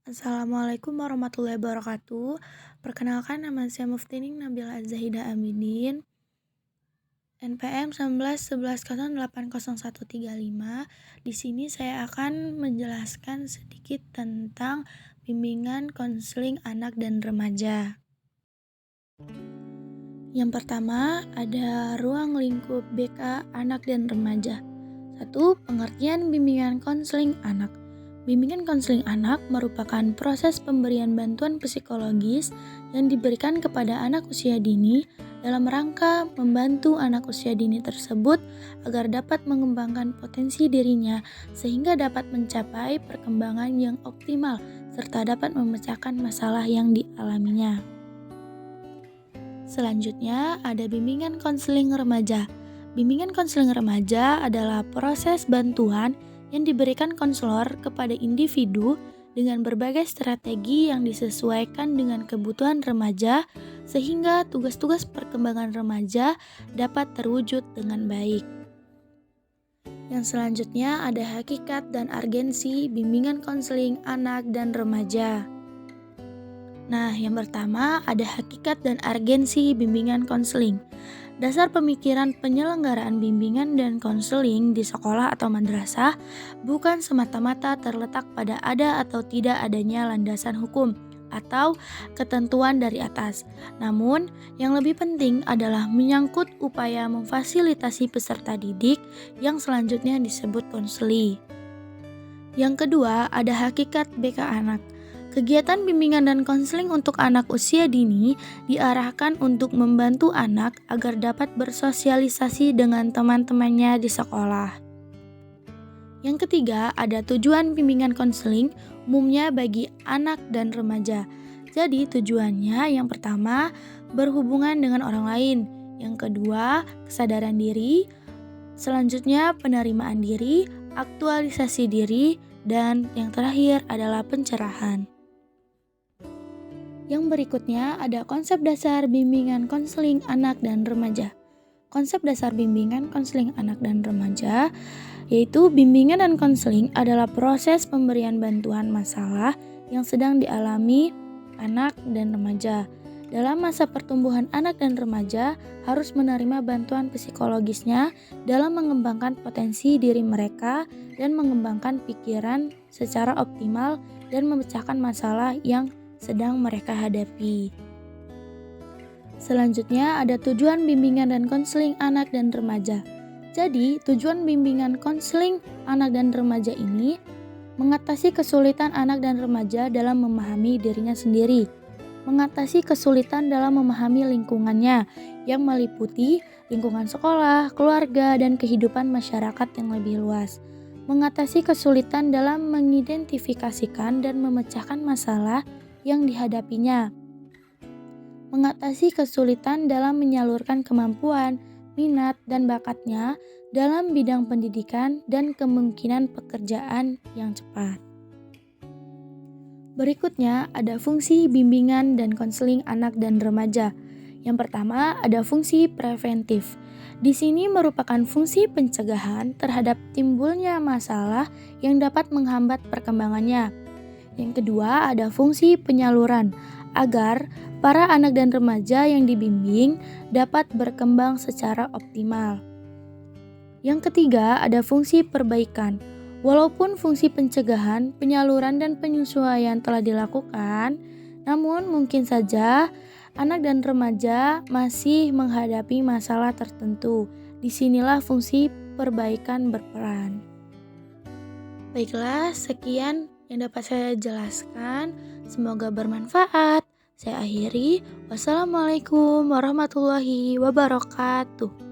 Assalamualaikum warahmatullahi wabarakatuh. Perkenalkan, nama saya Muftining Nabila Azzahidah Amidin, NPM 1911080135. Di sini saya akan menjelaskan sedikit tentang bimbingan konseling anak dan remaja. Yang pertama, ada ruang lingkup BK anak dan remaja. 1. Pengertian bimbingan konseling anak. Bimbingan konseling anak merupakan proses pemberian bantuan psikologis yang diberikan kepada anak usia dini dalam rangka membantu anak usia dini tersebut agar dapat mengembangkan potensi dirinya sehingga dapat mencapai perkembangan yang optimal serta dapat memecahkan masalah yang dialaminya. Selanjutnya, ada bimbingan konseling remaja. Bimbingan konseling remaja adalah proses bantuan yang diberikan konselor kepada individu dengan berbagai strategi yang disesuaikan dengan kebutuhan remaja sehingga tugas-tugas perkembangan remaja dapat terwujud dengan baik. Yang selanjutnya ada hakikat dan urgensi bimbingan konseling anak dan remaja. Nah, yang pertama ada hakikat dan urgensi bimbingan konseling. Dasar pemikiran penyelenggaraan bimbingan dan konseling di sekolah atau madrasah bukan semata-mata terletak pada ada atau tidak adanya landasan hukum atau ketentuan dari atas. Namun, yang lebih penting adalah menyangkut upaya memfasilitasi peserta didik yang selanjutnya disebut konseli. Yang kedua, ada hakikat BK anak. Kegiatan bimbingan dan konseling untuk anak usia dini diarahkan untuk membantu anak agar dapat bersosialisasi dengan teman-temannya di sekolah. Yang ketiga, ada tujuan bimbingan konseling umumnya bagi anak dan remaja. Jadi tujuannya yang pertama, berhubungan dengan orang lain. Yang kedua, kesadaran diri. Selanjutnya, penerimaan diri, aktualisasi diri, dan yang terakhir adalah pencerahan. Yang berikutnya ada konsep dasar bimbingan konseling anak dan remaja. Konsep dasar bimbingan konseling anak dan remaja yaitu bimbingan dan konseling adalah proses pemberian bantuan masalah yang sedang dialami anak dan remaja. Dalam masa pertumbuhan anak dan remaja harus menerima bantuan psikologisnya dalam mengembangkan potensi diri mereka dan mengembangkan pikiran secara optimal dan memecahkan masalah yang sedang mereka hadapi. Selanjutnya ada tujuan bimbingan dan konseling anak dan remaja. Jadi, tujuan bimbingan konseling anak dan remaja ini mengatasi kesulitan anak dan remaja dalam memahami dirinya sendiri, mengatasi kesulitan dalam memahami lingkungannya yang meliputi lingkungan sekolah, keluarga, dan kehidupan masyarakat yang lebih luas, mengatasi kesulitan dalam mengidentifikasikan dan memecahkan masalah yang dihadapinya, mengatasi kesulitan dalam menyalurkan kemampuan, minat, dan bakatnya dalam bidang pendidikan dan kemungkinan pekerjaan yang cepat. Berikutnya ada fungsi bimbingan dan konseling anak dan remaja. Yang pertama ada fungsi preventif. Di sini merupakan fungsi pencegahan terhadap timbulnya masalah yang dapat menghambat perkembangannya. Yang kedua ada fungsi penyaluran agar para anak dan remaja yang dibimbing dapat berkembang secara optimal. Yang ketiga ada fungsi perbaikan. Walaupun fungsi pencegahan, penyaluran, dan penyesuaian telah dilakukan, namun mungkin saja anak dan remaja masih menghadapi masalah tertentu. Disinilah fungsi perbaikan berperan. Baiklah, sekian yang dapat saya jelaskan. Semoga bermanfaat. Saya akhiri. Wassalamualaikum warahmatullahi wabarakatuh.